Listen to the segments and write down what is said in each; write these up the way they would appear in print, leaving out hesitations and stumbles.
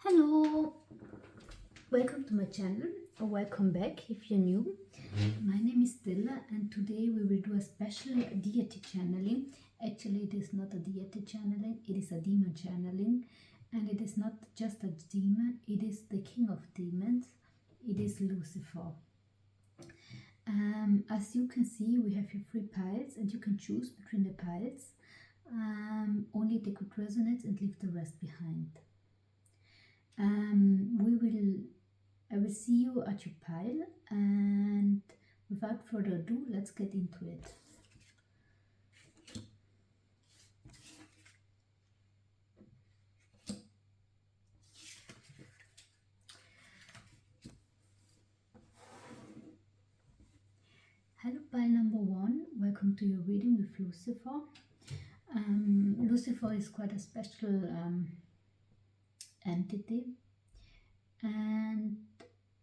Hello, welcome to my channel or welcome back if you're new. My name is Stella and today we will do a special deity channeling. Actually, it is not a deity channeling, it is a demon channeling, and it is not just a demon, it is the king of demons, it is Lucifer. As you can see, we have here three piles and you can choose between the piles. Only take what resonates and leave the rest behind. I will see you at your pile, and without further ado, let's get into it. Hello pile number 1, welcome to your reading with Lucifer. Lucifer is quite a special entity, and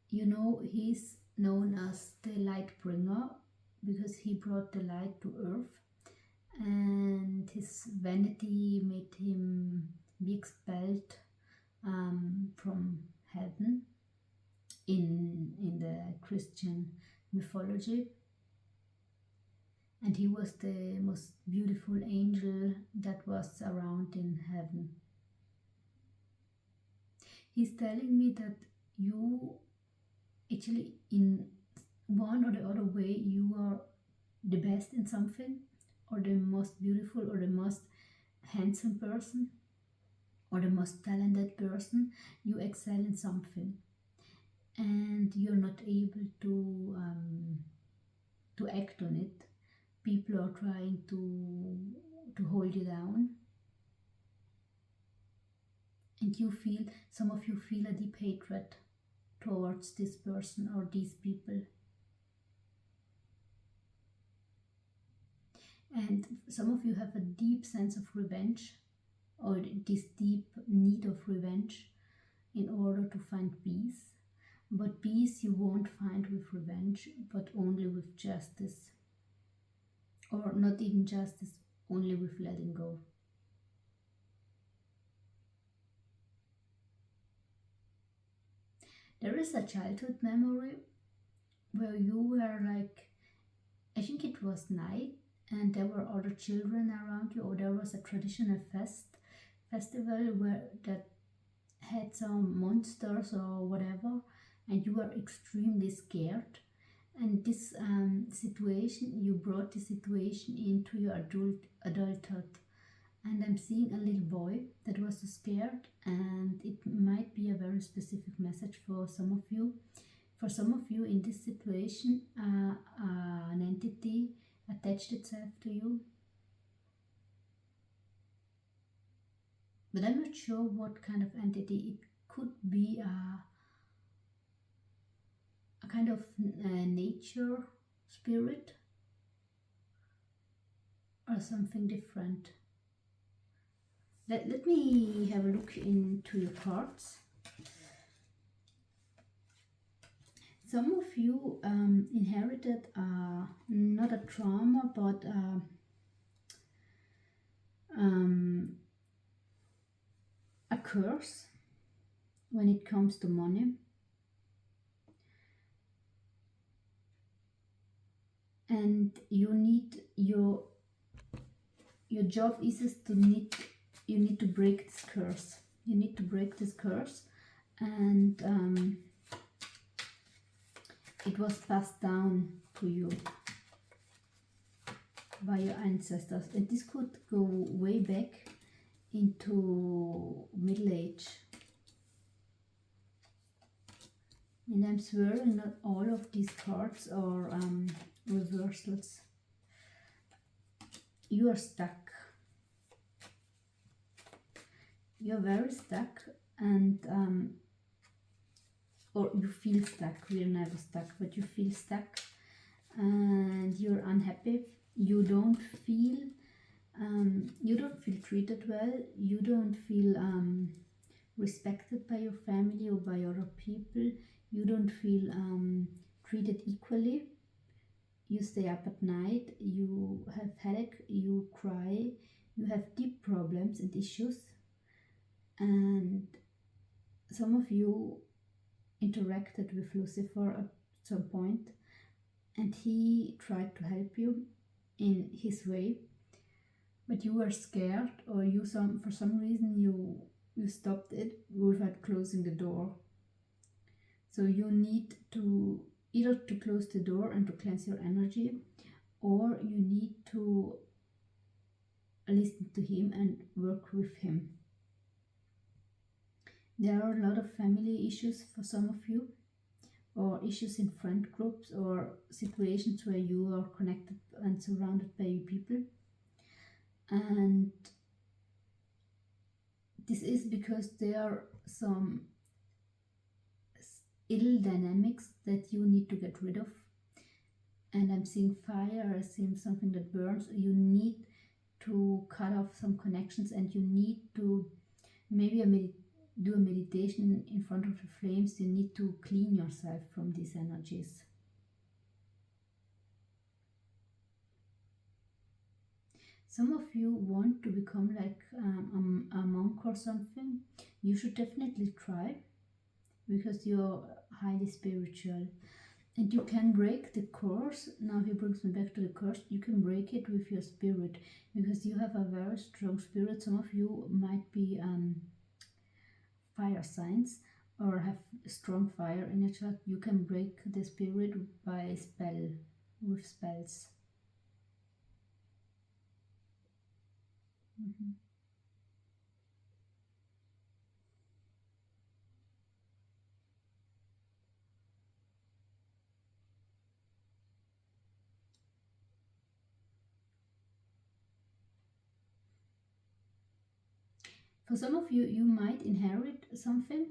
you know, he's known as the light bringer because he brought the light to earth, and his vanity made him be expelled from heaven in the Christian mythology, and he was the most beautiful angel that was around in heaven. He's telling me that you actually, in one or the other way, you are the best in something, or the most beautiful, or the most handsome person, or the most talented person. You excel in something, and you're not able to act on it. People are trying to hold you down, and some of you feel a deep hatred towards this person or these people. And some of you have a deep sense of revenge, or this deep need of revenge in order to find peace. But peace you won't find with revenge, but only with justice. Or not even justice, only with letting go. There is a childhood memory where you were like, I think it was night, and there were other children around you, or there was a traditional festival where that had some monsters or whatever, and you were extremely scared. And this situation, you brought the situation into your adulthood. And I'm seeing a little boy that was so scared, and it might be a very specific message for some of you. For some of you in this situation, an entity attached itself to you. But I'm not sure what kind of entity. It could be a kind of nature spirit or something different. Let me have a look into your cards. Some of you inherited not a trauma, but a curse when it comes to money. And you need your job is you need to break this curse. You need to break this curse, and it was passed down to you by your ancestors, and this could go way back into middle age. And I'm swearing not all of these cards are reversals. You are stuck. You're very stuck, and or you feel stuck. We're never stuck, but you feel stuck, and you're unhappy. You don't feel treated well. You don't feel respected by your family or by other people. You don't feel treated equally. You stay up at night, you have headache, you cry, you have deep problems and issues, and some of you interacted with Lucifer at some point, and he tried to help you in his way, but you were scared, or for some reason you stopped it without closing the door. So you need to either to close the door and to cleanse your energy, or you need to listen to him and work with him. There are a lot of family issues for some of you, or issues in friend groups, or situations where you are connected and surrounded by people. And this is because there are some ill dynamics that you need to get rid of. And I'm seeing fire, I'm seeing something that burns. You need to cut off some connections, and you need to maybe do a meditation in front of the flames. You need to clean yourself from these energies. Some of you want to become like a monk or something. You should definitely try, because you're highly spiritual. And you can break the curse. Now he brings me back to the curse. You can break it with your spirit, because you have a very strong spirit. Some of you might be fire signs or have strong fire in your chart. You can break the spirit with spells. For some of you, you might inherit something,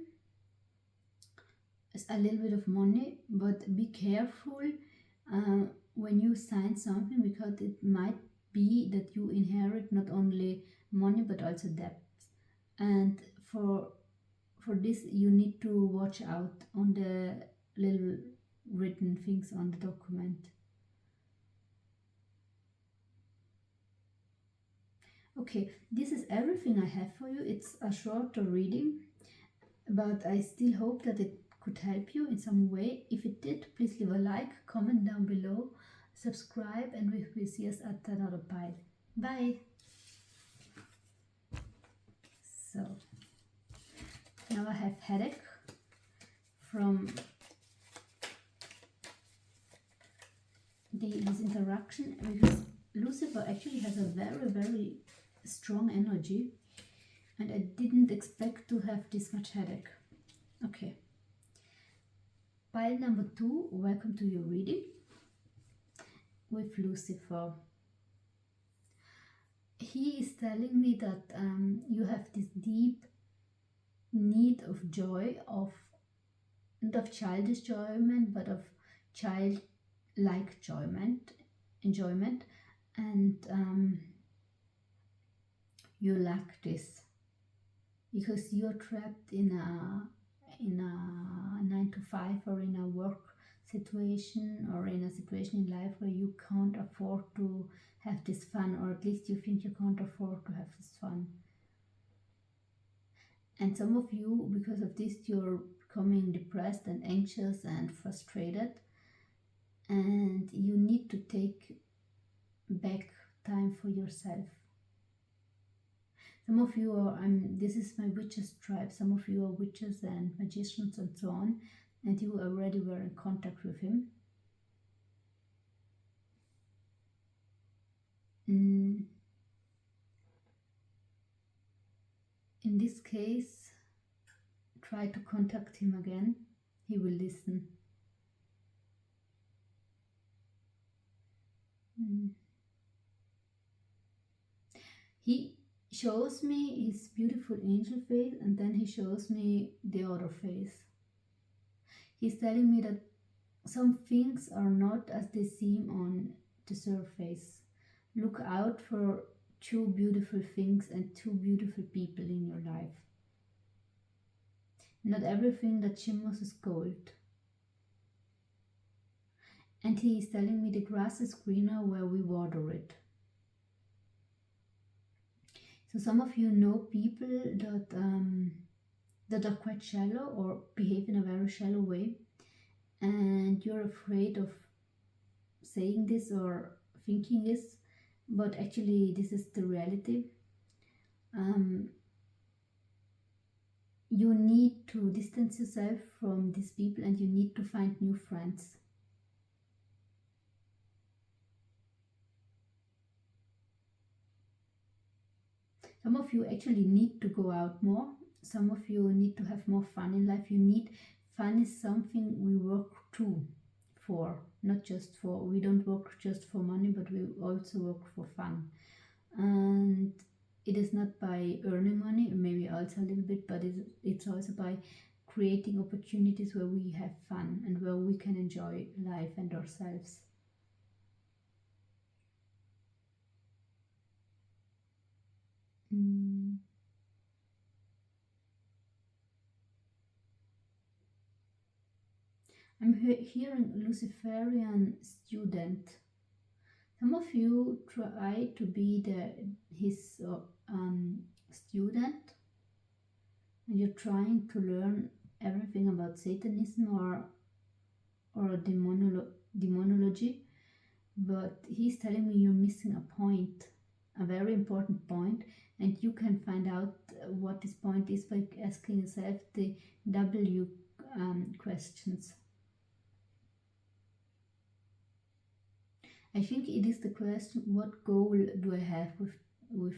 a little bit of money, but be careful when you sign something, because it might be that you inherit not only money but also debt. And for this, you need to watch out on the little written things on the document. Okay, this is everything I have for you. It's a shorter reading, but I still hope that it could help you in some way. If it did, please leave a like, comment down below, subscribe, and we will see us at another pile. Bye! So, now I have headache from this interaction, because Lucifer actually has a very, very strong energy, and I didn't expect to have this much headache. Okay. Pile number 2, welcome to your reading with Lucifer. He is telling me that you have this deep need of joy, not of childish enjoyment, but of childlike enjoyment, and you lack this because you're trapped in a 9 to 5, or in a work situation, or in a situation in life where you can't afford to have this fun, or at least you think you can't afford to have this fun. And some of you, because of this, you're becoming depressed and anxious and frustrated, and you need to take back time for yourself. Some of you are, this is my witches tribe, some of you are witches and magicians and so on, and you already were in contact with him. In this case, try to contact him again. He will listen. He shows me his beautiful angel face, and then he shows me the other face. He's telling me that some things are not as they seem on the surface. Look out for two beautiful things and two beautiful people in your life. Not everything that shimmers is gold. And he is telling me the grass is greener where we water it. So some of you know people that are quite shallow or behave in a very shallow way, and you're afraid of saying this or thinking this, but actually this is the reality. um, you need to distance yourself from these people and you need to find new friends. Some of you actually need to go out more. Some of you need to have more fun in life. Fun is something we work to for, not just for, we don't work just for money, but we also work for fun. And it is not by earning money, maybe also a little bit, but it's also by creating opportunities where we have fun and where we can enjoy life and ourselves. I'm hearing Luciferian student. Some of you try to be his student, and you're trying to learn everything about Satanism or demonology, but he's telling me you're missing a point, a very important point, and you can find out what this point is by asking yourself the W questions. I think it is the question: what goal do I have with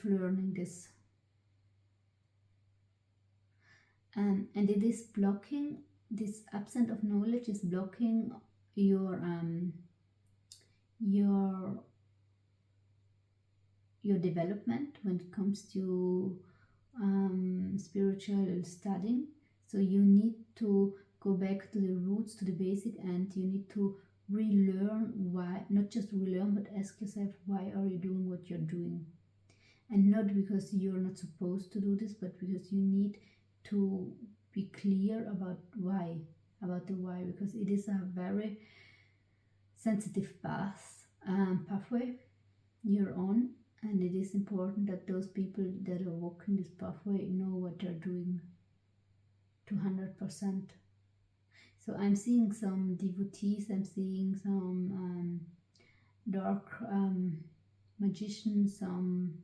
learning this? And it is blocking, this absence of knowledge is blocking your development when it comes to spiritual studying. So you need to go back to the roots, to the basic, and you need to relearn why, not just relearn, but ask yourself, why are you doing what you're doing? And not because you're not supposed to do this, but because you need to be clear about why, because it is a very sensitive pathway you're on, and it is important that those people that are walking this pathway know what they're doing to 100%. So I'm seeing some devotees, I'm seeing some dark magicians, some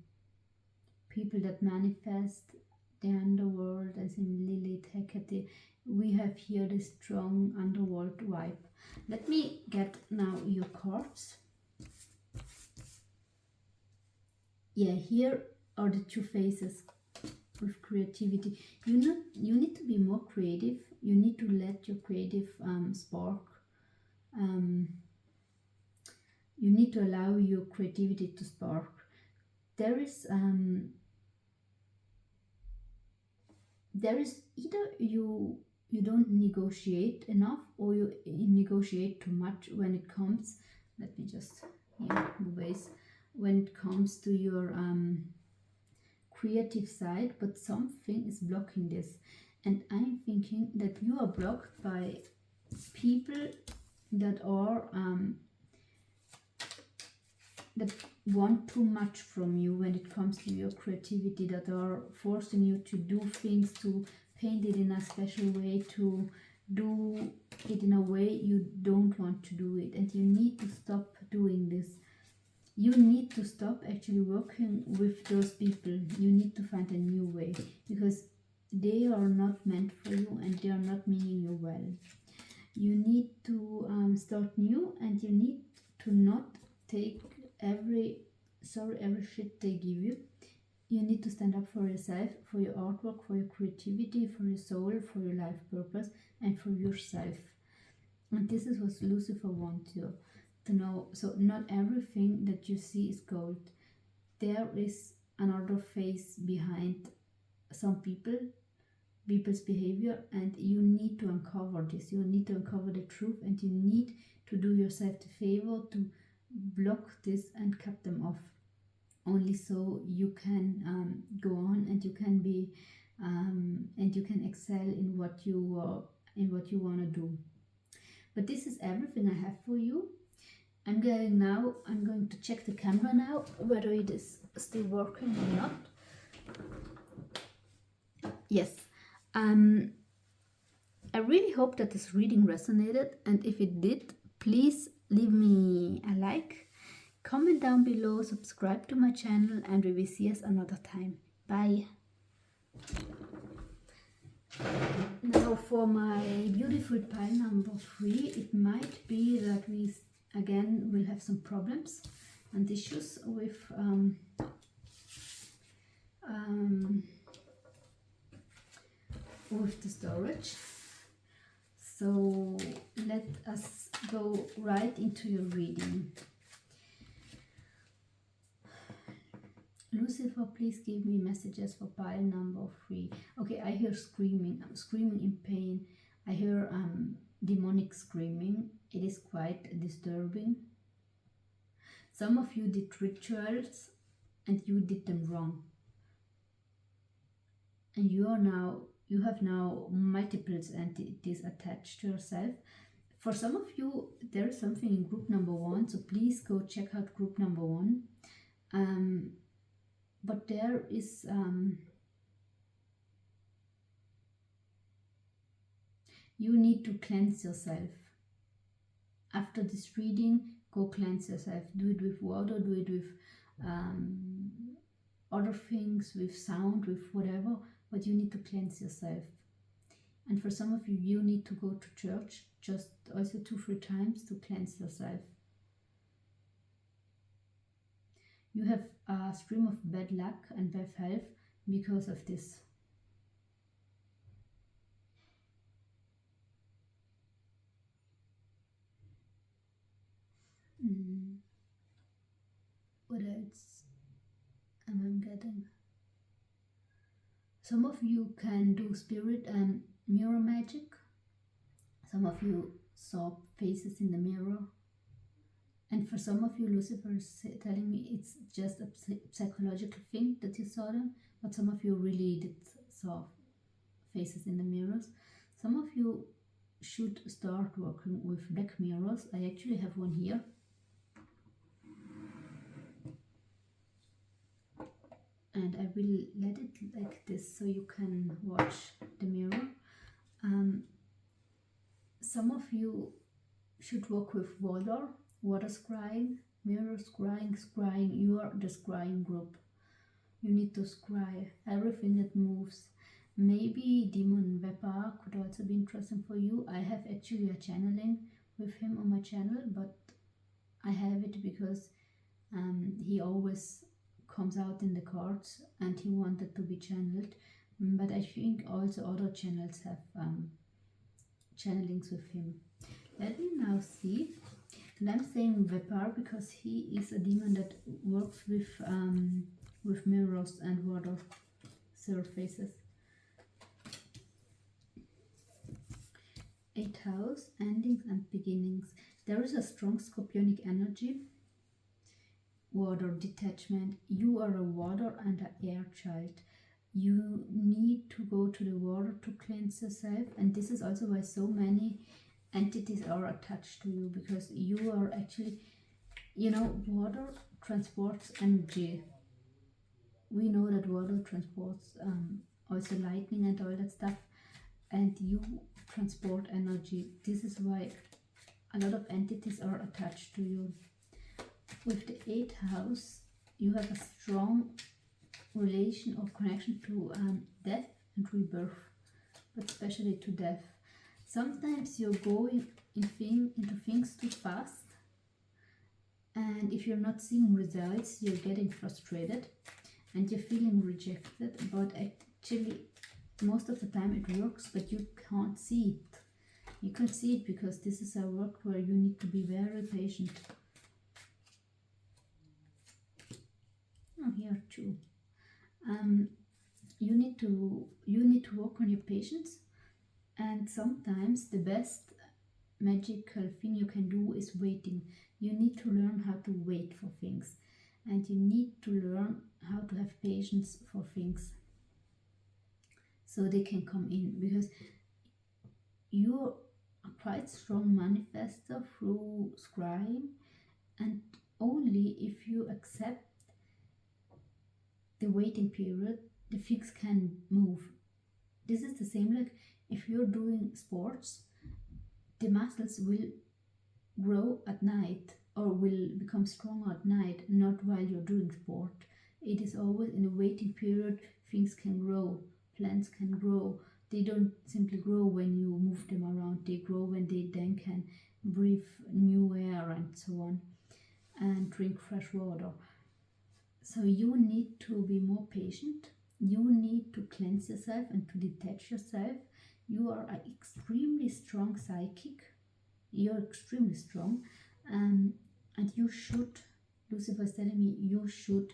people that manifest the underworld, as in Lilith, Hecate. We have here the strong underworld vibe. Let me get now your cards. Yeah, here are the two faces with creativity. You need to be more creative. You need to let your creative spark. You need to allow your creativity to spark. There is either you don't negotiate enough, or you negotiate too much when it comes. Let me just ways when it comes to your creative side, but something is blocking this, and I'm thinking that you are blocked by people that are that want too much from you when it comes to your creativity, that are forcing you to do things, to paint it in a special way, to do it in a way you don't want to do it, and you need to stop doing this. You need to stop actually working with those people. You need to find a new way, because they are not meant for you and they are not meaning you well. You need to start new, and you need to not take every shit they give you. You need to stand up for yourself, for your artwork, for your creativity, for your soul, for your life purpose, and for yourself. And this is what Lucifer wants you to know. So not everything that you see is gold. There is another face behind some people's behavior, and you need to uncover this. You need to uncover the truth, and you need to do yourself the favor to block this and cut them off. Only so you can go on, and you can be and you can excel in what you want to do. But this is everything I have for you. I'm going to check the camera now, whether it is still working or not. Yes. I really hope that this reading resonated, and if it did, please leave me a like, comment down below, subscribe to my channel, and we will see us another time. Bye. Now for my beautiful pile number 3, it might be that we again will have some problems and issues with the storage. So let us go right into your reading. Lucifer, please give me messages for pile number 3. Okay, I hear screaming. I'm screaming in pain. I hear demonic screaming. It is quite disturbing. Some of you did rituals and you did them wrong. And you have now multiple entities attached to yourself. For some of you, there is something in group number 1, so please go check out group number 1. But there is you need to cleanse yourself. After this reading, go cleanse yourself. Do it with water, do it with other things, with sound, with whatever, but you need to cleanse yourself. And for some of you, you need to go to church just also 2-3 times to cleanse yourself. You have a stream of bad luck and bad health because of this. What else am I getting? Some of you can do spirit and mirror magic. Some of you saw faces in the mirror. And for some of you, Lucifer is telling me it's just a psychological thing that you saw them. But some of you really did saw faces in the mirrors. Some of you should start working with black mirrors. I actually have one here. And I will let it like this so you can watch the mirror. Some of you should work with water scrying, mirror scrying. You are the scrying group. You need to scry everything that moves. Maybe Demon Vepar could also be interesting for you. I have actually a channeling with him on my channel, but I have it because he always comes out in the cards and he wanted to be channeled. But I think also other channels have channelings with him. Let me now see. And I'm saying Vepar because he is a demon that works with mirrors and water surfaces. 8th house, endings and beginnings. There is a strong scorpionic energy. Water detachment. You are a water and an air child. You need to go to the water to cleanse yourself, and this is also why so many entities are attached to you, because you are actually, water transports energy. We know that water transports also lightning and all that stuff, and you transport energy. This is why a lot of entities are attached to you. With the 8th house, you have a strong relation or connection to death and rebirth, but especially to death. Sometimes you're going into things too fast, and if you're not seeing results, you're getting frustrated and you're feeling rejected. But actually, most of the time it works, but you can't see it. You can't see it because this is a work where you need to be very patient. Oh, here too. You need to work on your patience, and sometimes the best magical thing you can do is waiting. You need to learn how to wait for things, and you need to learn how to have patience for things so they can come in, because you're a quite strong manifester through scrying, and only if you accept the waiting period, the things can move. This is the same like if you're doing sports, the muscles will grow at night or will become strong at night, not while you're doing sport. It is always in a waiting period. Things can grow, plants can grow. They don't simply grow when you move them around, they grow when they then can breathe new air and so on, and drink fresh water. So you need to be more patient. You need to cleanse yourself and to detach yourself. You are an extremely strong psychic. You're extremely strong, and you should. Lucifer is telling me you should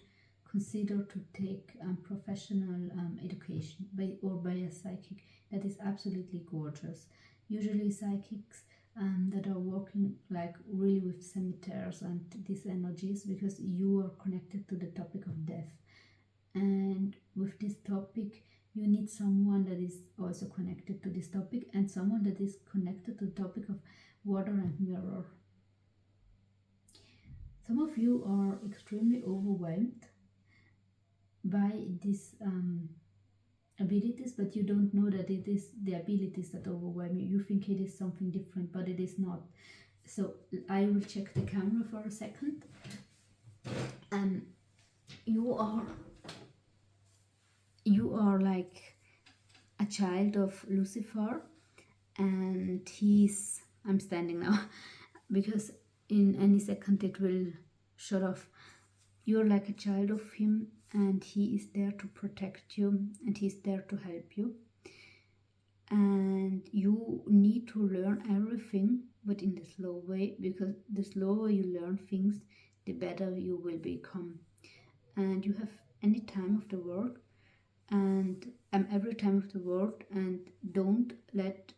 consider to take professional education by a psychic. That is absolutely gorgeous. Usually psychics that are working like really with cemeteries and these energies, because you are connected to the topic of death, and with this topic you need someone that is also connected to this topic, and someone that is connected to the topic of water and mirror. Some of you are extremely overwhelmed by these abilities, but you don't know that it is the abilities that overwhelm you. You think it is something different, but it is not. So I will check the camera for a second. You are like a child of Lucifer, and I'm standing now because in any second it will shut off. You're like a child of him, and he is there to protect you, and he's there to help you. And you need to learn everything, but in the slow way, because the slower you learn things, the better you will become. And you have any time of the world, and every time of the world, and don't let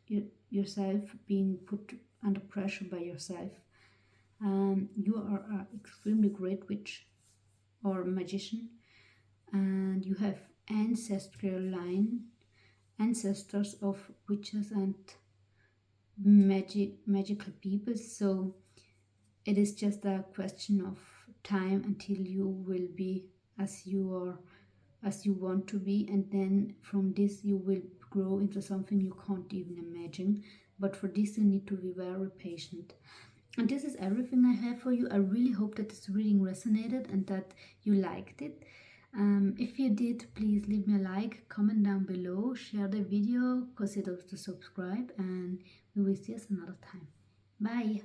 yourself being put under pressure by yourself. You are an extremely great witch or magician, and you have ancestors of witches and magical people. So it is just a question of time until you will be as you want to be, and then from this you will grow into something you can't even imagine. But for this you need to be very patient. And this is everything I have for you. I really hope that this reading resonated and that you liked it. If you did, please leave me a like, comment down below, share the video, consider to subscribe, and we will see us another time. Bye!